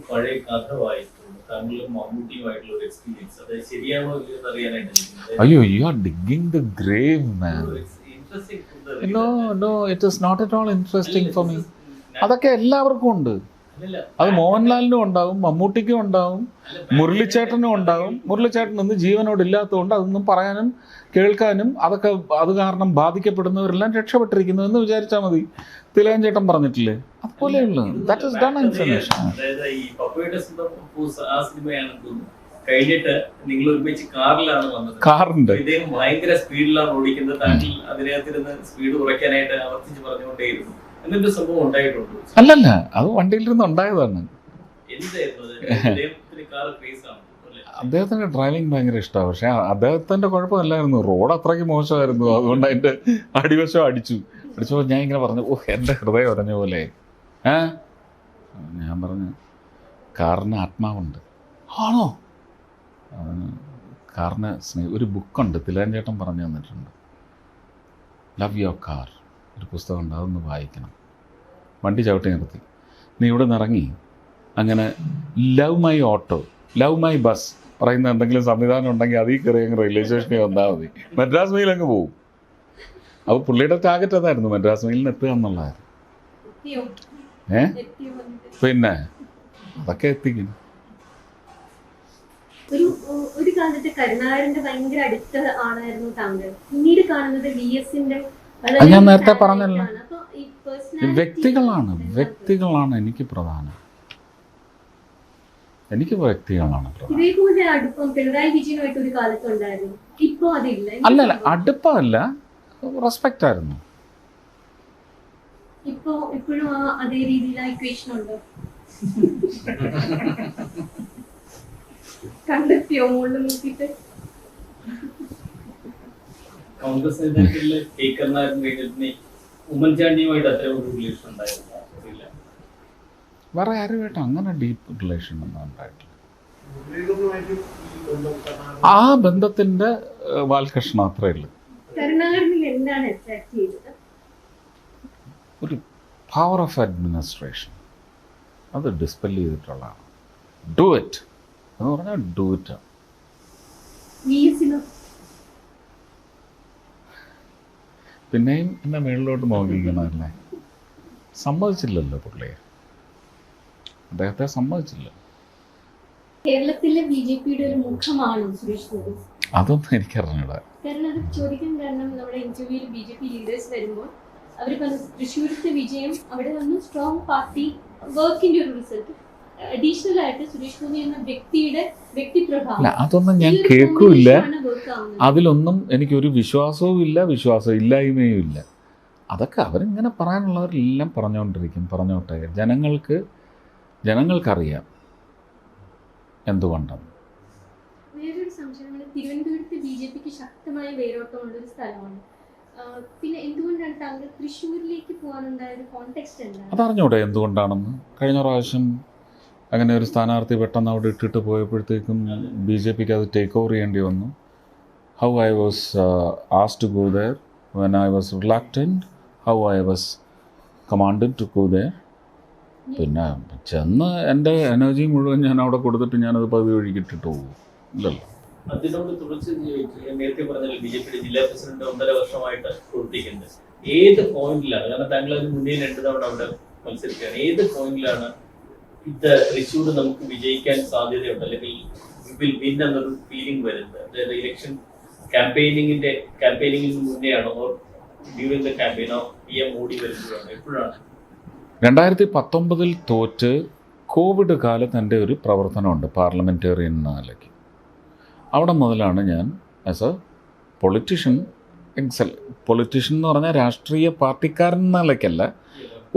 പഴയ കഥ വായിച്ചിട്ടുണ്ട്. താങ്കളും മമ്മൂട്ടിയുമായിട്ടുള്ള ഒരു എക്സ്പീരിയൻസ്, അത് ശരിയാണോ ഇല്ലെന്ന് അറിയാനായിട്ട്. അയ്യോ, you are digging the grave man. Interesting. No no, it is not at all interesting for me. അതൊക്കെ എല്ലാവർക്കും ഉണ്ട്. അത് മോഹൻലാലിനും ഉണ്ടാവും, മമ്മൂട്ടിക്കും ഉണ്ടാവും, മുരളിച്ചേട്ടനും ഉണ്ടാവും. മുരളിച്ചേട്ടൻ ഇന്ന് ജീവനോട് ഇല്ലാത്തതുകൊണ്ട് അതൊന്നും പറയാനും കേൾക്കാനും അതൊക്കെ അത് കാരണം ബാധിക്കപ്പെടുന്നവരെല്ലാം രക്ഷപ്പെട്ടിരിക്കുന്നു എന്ന് വിചാരിച്ചാൽ മതി. തിലകൻ ചേട്ടൻ പറഞ്ഞിട്ടില്ലേ, അതുപോലെയുള്ളൂ. That is done information. കഴിഞ്ഞിട്ട് നിങ്ങൾ ഒരുമിച്ച് കാറിലാണ് വന്നത്. കാറുണ്ട്, ഇദ്ദേഹം ഭയങ്കര സ്പീഡിലാണ് ഓടിക്കുന്നത്. താങ്കൾ അതിനകത്തിരുന്ന് സ്പീഡ് കുറയ്ക്കാനായിട്ട് ആവർത്തിച്ച് പറഞ്ഞുകൊണ്ടേയിരുന്നു. എന്നിട്ട് സംഭവം ഉണ്ടായിട്ടുണ്ട്. അല്ലല്ല, അത് വണ്ടിയിലിരുന്ന് ഉണ്ടായതാണ്. അദ്ദേഹത്തിന് ഡ്രൈവിംഗ് ഭയങ്കര ഇഷ്ടമാണ്. പക്ഷെ അദ്ദേഹത്തിന്റെ കുഴപ്പമല്ലായിരുന്നു, റോഡ് അത്രയ്ക്ക് മോശമായിരുന്നു. അതുകൊണ്ട് അതിന്റെ അടിവശം അടിച്ചപ്പോൾ ഞാൻ ഇങ്ങനെ പറഞ്ഞു, ഓ എൻ്റെ ഹൃദയം ഉടഞ്ഞ പോലെ. ഞാൻ പറഞ്ഞു, കാറിന് ആത്മാവുണ്ട്. ആണോ? കാറിന് ഒരു ബുക്കുണ്ട്, തിലകൻ ചേട്ടൻ പറഞ്ഞു തന്നിട്ടുണ്ട്, ലവ് യുവർ കാർ, ഒരു പുസ്തകമുണ്ട്, അതൊന്ന് വായിക്കണം. വണ്ടി ചവിട്ടി നിർത്തി, നീ ഇവിടെ നിന്ന് ഇറങ്ങി അങ്ങനെ love my auto, love my bus പറയുന്ന എന്തെങ്കിലും സംവിധാനം ഉണ്ടെങ്കിൽ അതിൽ കയറി അങ്ങ് റെയിൽവേ സ്റ്റേഷനിൽ വന്നാൽ മതി. മദ്രാസ് മെയിൽ അങ്ങ് പോകും. അപ്പോൾ പുള്ളിയുടെ ടാർഗറ്റ് അതായിരുന്നു, മദ്രാസ് മെയിലിന് എത്തുക എന്നുള്ളതായിരുന്നു. പിന്നെ അതൊക്കെ എത്തിക്കും. ഒരു കാലത്ത് കരുണാകരന്റെ ഭയങ്കര അടുത്ത ആളായിരുന്നു താങ്കൾ. പിന്നീട് കാണുന്നത് VS-ന്റെ. ഞാൻ നേരത്തെ പറഞ്ഞല്ലോ, വ്യക്തികളാണ് എനിക്ക് പ്രധാനം. എനിക്ക് വ്യക്തികളാണ് പ്രധാനം. ഇതേപോലെ അടുപ്പം പിണറായി വിജയനുമായിട്ട് ഒരു കാലത്ത് ഉണ്ടായിരുന്നു, ഇപ്പൊ അതില്ല. അല്ലല്ല, അടുപ്പമല്ല, റെസ്പെക്റ്റ് ആയിരുന്നു. ഇപ്പോഴും അതേ രീതിയിൽ ഇക്വേഷൻ ഉണ്ടോ? കണ്ടെത്തിയോ മുകളിൽ നോക്കിയിട്ട്? കോൺഗ്രസ് നേതാക്കളിൽ ഉമ്മൻചാണ്ടിയുമായിട്ട് അത്ര ഒരു റിലേഷൻ ഉണ്ടായിരുന്നു. വേറെ ആരുമായിട്ട് അങ്ങനെ ഡീപ്പ് റിലേഷൻ ഒന്നും ഉണ്ടായിട്ടില്ല. ആ ബന്ധത്തിന്റെ വാൽകൃഷ്ണ അത്രേ ഉള്ളൂ. കരുണാകരനിൽ എന്താണ് അട്രാക്ട് ചെയ്തത്? ഒരു പവർ ഓഫ് അഡ്മിനിസ്ട്രേഷൻ, അത് ഡിസ്പെൽ ചെയ്തിട്ടുള്ളതാണ്. ഡു ഇറ്റ് എന്ന് പറഞ്ഞാൽ ഡു ഇറ്റ്. പിന്നെയും എന്നെ മേളിലോട്ട് നോക്കിക്കണമല്ലേ. സമ്മതിച്ചില്ലല്ലോ പുള്ളിയെ, അദ്ദേഹത്തെ സമ്മതിച്ചില്ല. കേരളത്തിലെ BJP-യുടെ ഒരു മുഖമാണ് സുരേഷ് ഗോപി. അതൊന്നും എനിക്കറിഞ്ഞൂടാ. കാരണം അത് ചോദിക്കാൻ കാരണം, നമ്മുടെ ഇന്റർവ്യൂവിൽ BJP ലീഡേഴ്സ് വരുമ്പോൾ അവർ പറഞ്ഞു തൃശ്ശൂരത്തെ വിജയം അവിടെ വന്ന് സ്ട്രോങ് പാർട്ടി വർക്കിന്റെ ഒരു റിസൾട്ട്. അഡീഷണൽ ആയിട്ട് സുരേഷ് ഗോപി എന്ന വ്യക്തിയുടെ വ്യക്തിപ്രഭാവം, അതൊന്നും ഞാൻ കേൾക്കൂല. അതിലൊന്നും എനിക്കൊരു വിശ്വാസവും ഇല്ല, വിശ്വാസം ഇല്ലായ്മയും ഇല്ല. അതൊക്കെ അവരിങ്ങനെ പറയാനുള്ളവരെല്ലാം പറഞ്ഞോട്ടെ. ജനങ്ങൾക്കറിയാം എന്തുകൊണ്ടാണ്. വേറൊരു സംശയമാണ്, തിരുവനന്തപുരത്ത് BJP-ക്ക് ശക്തമായ വേരോട്ടമുള്ള ഒരു സ്ഥലമാണ്. പിന്നെ എന്തുകൊണ്ടാണ് താങ്കൾ തൃശ്ശൂരിലേക്ക് പോകാനുണ്ടായ ഒരു കോണ്ടെക്സ്റ്റ് എന്താണ്? അതറിഞ്ഞൂടെ എന്തുകൊണ്ടാണെന്ന്? കഴിഞ്ഞ പ്രാവശ്യം അങ്ങനെ ഒരു സ്ഥാനാർത്ഥി പെട്ടെന്ന് അവിടെ ഇട്ടിട്ട് പോയപ്പോഴത്തേക്കും BJP-ക്ക് അത് ടേക്ക് ഓവർ ചെയ്യേണ്ടി വന്നു. How I was asked to go there when I was reluctant, how I was commanded to go there. പിന്നെ ചെന്ന് എൻ്റെ എനർജി മുഴുവൻ ഞാൻ അവിടെ കൊടുത്തിട്ട് ഞാനത് പകുതി വഴിക്ക് ഇട്ടിട്ട് പോകും ഇല്ലല്ലോ. അതിനോട് തുടർച്ച് നേരത്തെ പറഞ്ഞാൽ BJP-യുടെ ജില്ലാ പ്രസിഡന്റ് 1.5 വർഷമായിട്ട് പ്രവർത്തിക്കുന്നത്. ഏത് പോയിന്റിലാണ്, കാരണം താങ്കൾ അതിന് മുന്നേ 2 തവണ അവിടെ മത്സരിക്കുകയാണ്, ഏത് പോയിന്റിലാണ് ഇത് തൃശ്ശൂർ നമുക്ക് വിജയിക്കാൻ സാധ്യതയുണ്ട്, അല്ലെങ്കിൽ വിൽ വിൻ എന്നൊരു ഫീലിംഗ് വരുന്നത്? അതായത് ഇലക്ഷൻ ക്യാമ്പയിനിങ്ങിന് മുന്നേ ആണോ, ഡ്യൂറിംഗ് ദ ക്യാമ്പയിനോ, PM മോഡി വരുമ്പോഴാണോ, എപ്പോഴാണ്? 2019 തോറ്റ് കോവിഡ് കാലത്ത് എൻ്റെ ഒരു പ്രവർത്തനമുണ്ട് പാർലമെൻറ്റേറിയൻ എന്ന നിലയ്ക്ക്. അവിടെ മുതലാണ് ഞാൻ ആസ് എ പൊളിറ്റീഷ്യൻ എന്ന് പറഞ്ഞാൽ രാഷ്ട്രീയ പാർട്ടിക്കാരൻ എന്ന നിലയ്ക്കല്ല,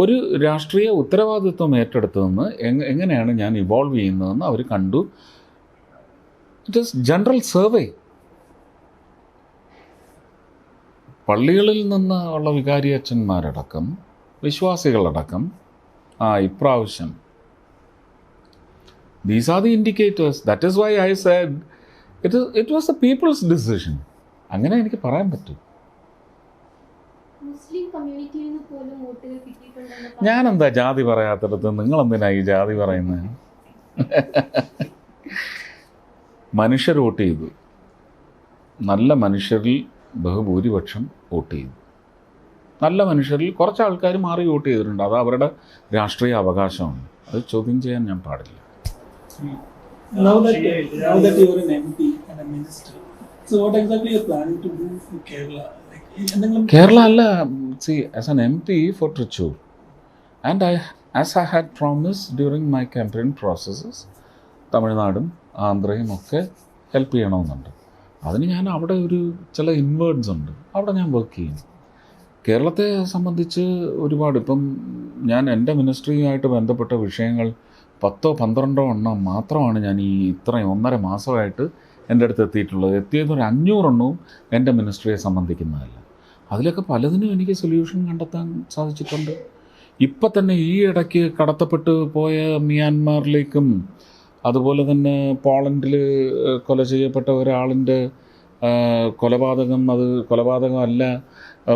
ഒരു രാഷ്ട്രീയ ഉത്തരവാദിത്വം ഏറ്റെടുത്തതെന്ന് എങ്ങനെയാണ് ഞാൻ ഇവോൾവ് ചെയ്യുന്നതെന്ന് അവർ കണ്ടു. It is general survey. പള്ളികളിൽ നിന്ന് ഉള്ള വികാരി അച്ഛന്മാരടക്കം വിശ്വാസികളടക്കം ഇപ്രാവശ്യം these are the indicators. That is why I said it was the people's decision. അങ്ങനെ എനിക്ക് പറയാൻ പറ്റും. ഞാനെന്താ ജാതി പറയാത്തിടത്ത് നിങ്ങളെന്തിനാ ഈ ജാതി പറയുന്നത്? മനുഷ്യർ വോട്ട് ചെയ്തു. നല്ല മനുഷ്യരിൽ ബഹുഭൂരിപക്ഷം വോട്ട് ചെയ്തു. നല്ല മനുഷ്യരിൽ കുറച്ച് ആൾക്കാർ മാറി വോട്ട് ചെയ്തിട്ടുണ്ട്. അത് അവരുടെ രാഷ്ട്രീയ അവകാശമാണ്. അത് ചോദ്യം ചെയ്യാൻ ഞാൻ പാടില്ല. Now that you are an MP and a minister, so what exactly you are planning to do for Kerala? Like, എന്തെങ്കിലും കേരള അല്ല, see, as an MP for Trichy, and as I had promised during my campaign processes, തമിഴ്നാടും ആന്ധ്രയും ഒക്കെ help ചെയ്യണമെന്നുണ്ട്. അതിന് ഞാൻ അവിടെ ഒരു ചില ഇൻവേർഡ്സ് ഉണ്ട്, അവിടെ ഞാൻ വർക്ക് ചെയ്യും. കേരളത്തെ സംബന്ധിച്ച് ഒരുപാട് ഇപ്പം ഞാൻ എൻ്റെ മിനിസ്ട്രിയുമായിട്ട് ബന്ധപ്പെട്ട വിഷയങ്ങൾ 10-12 എണ്ണം മാത്രമാണ് ഞാൻ ഈ ഇത്രയും 1.5 മാസമായിട്ട് എൻ്റെ അടുത്ത് എത്തിയിട്ടുള്ളത്. എത്തിയതൊരു 500 എണ്ണവും എൻ്റെ മിനിസ്ട്രിയെ സംബന്ധിക്കുന്നതല്ല. അതിലൊക്കെ പലതിനും എനിക്ക് സൊല്യൂഷൻ കണ്ടെത്താൻ സാധിച്ചിട്ടുണ്ട്. ഇപ്പം തന്നെ ഈ ഇടയ്ക്ക് കടത്തപ്പെട്ട് പോയ മ്യാൻമാറിലേക്കും അതുപോലെ തന്നെ പോളണ്ടിൽ കൊല ചെയ്യപ്പെട്ട ഒരാളിൻ്റെ കൊലപാതകം, അത് കൊലപാതകമല്ല,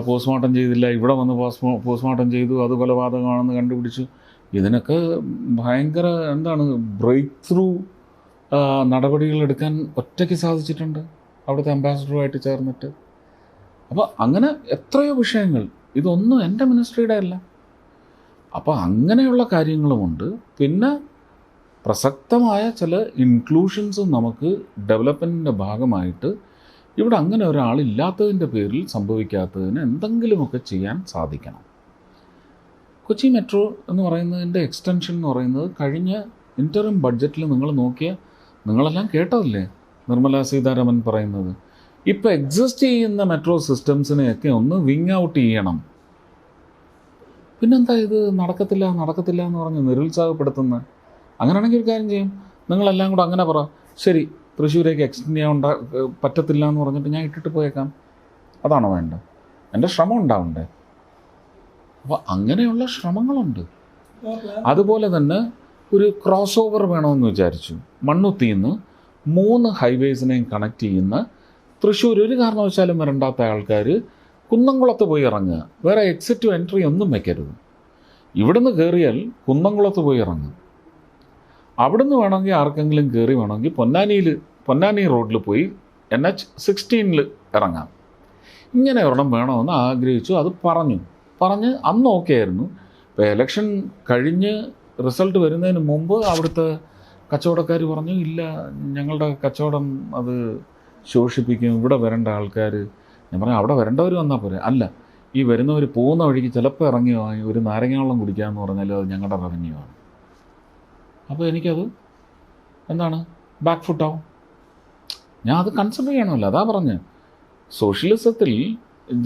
പോസ്റ്റ്മോർട്ടം ചെയ്തില്ല, ഇവിടെ വന്ന് പോസ്റ്റ്മോർട്ടം ചെയ്തു, അത് കൊലപാതകമാണെന്ന് കണ്ടുപിടിച്ചു. ഇതിനൊക്കെ ഭയങ്കര ബ്രേക്ക് ത്രൂ നടപടികളെടുക്കാൻ ഒറ്റയ്ക്ക് സാധിച്ചിട്ടുണ്ട് അവിടുത്തെ അംബാസഡറുമായിട്ട് ചേർന്നിട്ട്. അപ്പോൾ അങ്ങനെ എത്രയോ വിഷയങ്ങൾ, ഇതൊന്നും എൻ്റെ മിനിസ്ട്രിയുടെ അല്ല. അപ്പോൾ അങ്ങനെയുള്ള കാര്യങ്ങളുമുണ്ട്. പിന്നെ പ്രസക്തമായ ചില ഇൻക്ലൂഷൻസും നമുക്ക് ഡെവലപ്മെൻറ്റിൻ്റെ ഭാഗമായിട്ട് ഇവിടെ അങ്ങനെ ഒരാളില്ലാത്തതിൻ്റെ പേരിൽ സംഭവിക്കാത്തതിന് എന്തെങ്കിലുമൊക്കെ ചെയ്യാൻ സാധിക്കണം. കൊച്ചി മെട്രോ എന്ന് പറയുന്നതിൻ്റെ എക്സ്റ്റൻഷൻ എന്ന് പറയുന്നത് കഴിഞ്ഞ ഇൻ്ററിം ബഡ്ജറ്റിൽ നിങ്ങൾ നോക്കിയാൽ നിങ്ങളെല്ലാം കേട്ടതല്ലേ നിർമ്മല സീതാരാമൻ പറയുന്നത്. ഇപ്പോൾ എക്സിസ്റ്റ് ചെയ്യുന്ന മെട്രോ സിസ്റ്റംസിനെയൊക്കെ ഒന്ന് വിങ് ഔട്ട് ചെയ്യണം. പിന്നെന്താ ഇത് നടക്കത്തില്ല എന്ന് പറഞ്ഞ് നിരുത്സാഹപ്പെടുത്തുന്നത്? അങ്ങനെയാണെങ്കിൽ ഒരു കാര്യം ചെയ്യും, നിങ്ങളെല്ലാം കൂടെ അങ്ങനെ പറ, ശരി തൃശ്ശൂരേക്ക് എക്സ്റ്റെൻഡ് ചെയ്യാൻ പറ്റത്തില്ല എന്ന് പറഞ്ഞിട്ട് ഞാൻ ഇട്ടിട്ട് പോയേക്കാം. അതാണോ വേണ്ടത്? എൻ്റെ ശ്രമം ഉണ്ടാവണ്ടേ? അപ്പോൾ അങ്ങനെയുള്ള ശ്രമങ്ങളുണ്ട്. അതുപോലെ തന്നെ ഒരു ക്രോസ് ഓവർ വേണമെന്ന് വിചാരിച്ചു. മണ്ണുത്തിയിൽ നിന്ന് 3 ഹൈവേസിനെയും കണക്ട് ചെയ്യുന്ന തൃശ്ശൂർ ഒരു കാരണവശാലും വരണ്ടാത്ത ആൾക്കാർ കുന്നംകുളത്ത് പോയി ഇറങ്ങുക. വേറെ എക്സിറ്റ് എൻട്രി ഒന്നും വയ്ക്കരുത്. ഇവിടുന്ന് കയറിയാൽ കുന്നംകുളത്ത് പോയി ഇറങ്ങുക. അവിടുന്ന് വേണമെങ്കിൽ ആർക്കെങ്കിലും കയറി വേണമെങ്കിൽ പൊന്നാനി റോഡിൽ പോയി NH16 ഇറങ്ങാം. ഇങ്ങനെ ഒരെണ്ണം വേണമെന്ന് ആഗ്രഹിച്ചു. അത് പറഞ്ഞ് അന്ന് ഓക്കെ ആയിരുന്നു. ഇപ്പോൾ എലക്ഷൻ കഴിഞ്ഞ് റിസൾട്ട് വരുന്നതിന് മുമ്പ് അവിടുത്തെ കച്ചവടക്കാർ പറഞ്ഞു, ഇല്ല ഞങ്ങളുടെ കച്ചവടം അത് ശോഷിപ്പിക്കും, ഇവിടെ വരേണ്ട ആൾക്കാർ. ഞാൻ പറഞ്ഞു അവിടെ വരേണ്ടവർ വന്നാൽ പോരെ. അല്ല, ഈ വരുന്നവർ പോകുന്ന വഴിക്ക് ചിലപ്പോൾ ഇറങ്ങി വാങ്ങി ഒരു നാരങ്ങ വെള്ളം കുടിക്കാമെന്ന് പറഞ്ഞാൽ അത് ഞങ്ങളുടെ റവന്യൂ ആണ്. അപ്പോൾ എനിക്കത് ബാക്ക് ഫുട്ടാവും. ഞാൻ അത് കൺസിഡർ ചെയ്യണമല്ലോ. അതാ പറഞ്ഞ് സോഷ്യലിസത്തിൽ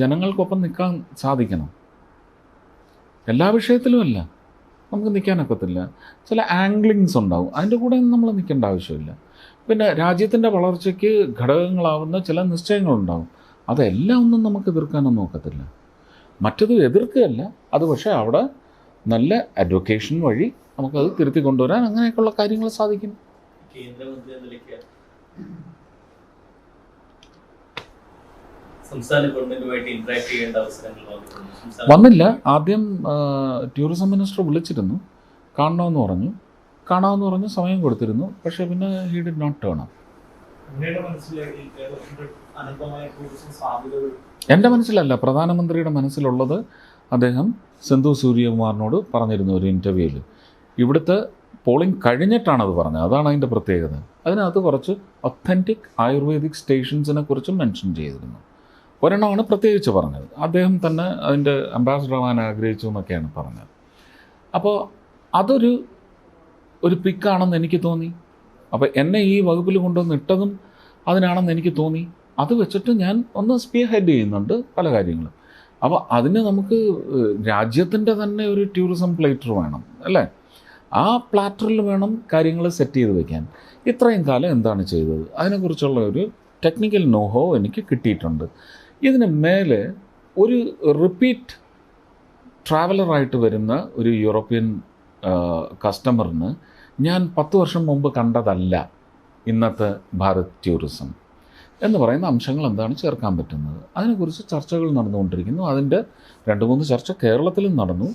ജനങ്ങൾക്കൊപ്പം നിൽക്കാൻ സാധിക്കണം. എല്ലാ വിഷയത്തിലുമല്ല നമുക്ക് നിൽക്കാനൊക്കത്തില്ല. ചില ആംഗ്ലിങ്സ് ഉണ്ടാവും, അതിൻ്റെ കൂടെ നമ്മൾ നിൽക്കേണ്ട ആവശ്യമില്ല. പിന്നെ രാജ്യത്തിൻ്റെ വളർച്ചയ്ക്ക് ഘടകങ്ങളാവുന്ന ചില നിശ്ചയങ്ങളുണ്ടാവും, അതെല്ലാം ഒന്നും നമുക്ക് എതിർക്കാനൊന്നും ഒക്കത്തില്ല. മറ്റത് എതിർക്കുകയല്ല, അത് പക്ഷേ അവിടെ നല്ല അഡ്വക്കേഷൻ വഴി നമുക്കത് തിരുത്തി കൊണ്ടുവരാൻ അങ്ങനെയൊക്കെയുള്ള കാര്യങ്ങൾ സാധിക്കും. കേന്ദ്രമന്ത്രി എന്ന നിലയ്ക്ക് സംസ്ഥാന ഗവൺമെന്റുമായിട്ട് ഇന്ററാക്ട് ചെയ്യേണ്ട അവസരങ്ങൾ വന്നില്ല. ആദ്യം ടൂറിസം മിനിസ്റ്റർ വിളിച്ചിരുന്നു, കാണണമെന്ന് പറഞ്ഞു, സമയം കൊടുത്തിരുന്നു. പക്ഷേ പിന്നെ he did not turn up. എൻ്റെ മനസ്സിലല്ല, പ്രധാനമന്ത്രിയുടെ മനസ്സിലുള്ളത് അദ്ദേഹം സെന്തു സൂര്യകുമാറിനോട് പറഞ്ഞിരുന്നു ഒരു ഇൻ്റർവ്യൂവിൽ. ഇവിടുത്തെ പോളിംഗ് കഴിഞ്ഞിട്ടാണത് പറഞ്ഞത്, അതാണ് അതിൻ്റെ പ്രത്യേകത. അതിനകത്ത് കുറച്ച് ഒത്തൻറ്റിക് ആയുർവേദിക് സ്റ്റേഷൻസിനെ കുറിച്ചും മെൻഷൻ ചെയ്തിരുന്നു. ഒരെണ്ണമാണ് പ്രത്യേകിച്ച് പറഞ്ഞത്. അദ്ദേഹം തന്നെ അതിൻ്റെ അംബാസഡർ ആവാൻ ആഗ്രഹിച്ചു എന്നൊക്കെയാണ് പറഞ്ഞത്. അപ്പോൾ അതൊരു പിക്കാണെന്ന് എനിക്ക് തോന്നി. അപ്പോൾ എന്നെ ഈ വകുപ്പിൽ കൊണ്ടുവന്ന് ഇട്ടതും അതിനാണെന്ന് എനിക്ക് തോന്നി. അത് വെച്ചിട്ട് ഞാൻ ഒന്ന് സ്പിയർ ഹെഡ് ചെയ്യുന്നുണ്ട് പല കാര്യങ്ങളും. അപ്പോൾ അതിന് നമുക്ക് രാജ്യത്തിൻ്റെ തന്നെ ഒരു ടൂറിസം പ്ലേറ്റർ വേണം അല്ലേ? ആ പ്ലാറ്ററിൽ വേണം കാര്യങ്ങൾ സെറ്റ് ചെയ്ത് വയ്ക്കാൻ. ഇത്രയും കാലം എന്താണ് ചെയ്തത്, അതിനെക്കുറിച്ചുള്ള ഒരു ടെക്നിക്കൽ നോഹോ എനിക്ക് കിട്ടിയിട്ടുണ്ട്. ഇതിന് മേലെ ഒരു റിപ്പീറ്റ് ട്രാവലറായിട്ട് വരുന്ന ഒരു യൂറോപ്യൻ കസ്റ്റമറിന് ഞാൻ 10 വർഷം മുമ്പ് കണ്ടതല്ല ഇന്നത്തെ ഭാരത് ടൂറിസം എന്ന് പറയുന്ന അംശങ്ങൾ എന്താണ് ചേർക്കാൻ പറ്റുന്നത്. അതിനെക്കുറിച്ച് ചർച്ചകൾ നടന്നുകൊണ്ടിരിക്കുന്നു. അതിൻ്റെ 2-3 ചർച്ച കേരളത്തിലും നടന്നു.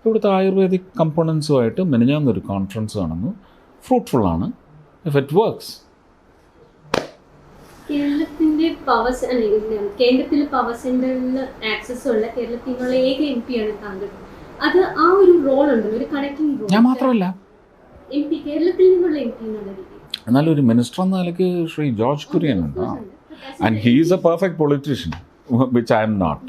ഇവിടുത്തെ ആയുർവേദിക് കമ്പോണൻസുമായിട്ട് മിനിഞ്ഞാന്നൊരു കോൺഫറൻസ് നടന്നു. ഫ്രൂട്ട്ഫുള്ളാണ് ഇഫ് ഇറ്റ് വർക്ക്സ്. കേരളത്തിന്റെ കേന്ദ്രത്തിൽ പവർ സെന്ററിൽ ആക്സസ് ഉള്ള കേരളത്തിൽ നിന്നുള്ള ഏക MP ആണ് താങ്കൾ. അത് ആ ഒരു റോൾ ഉണ്ട്, ഒരു കണക്ടിംഗ് റോൾ. ഞാൻ മാത്രമല്ല, MP കേരളത്തിൽ നിന്നുള്ള MP എന്നുള്ള രീതിയിൽ. എന്നാലും ഒരു മിനിസ്റ്റർ എന്ന നിലയ്ക്ക് ശ്രീ ജോർജ് കുര്യൻ ഉണ്ട്, and he is a perfect politician which I am not.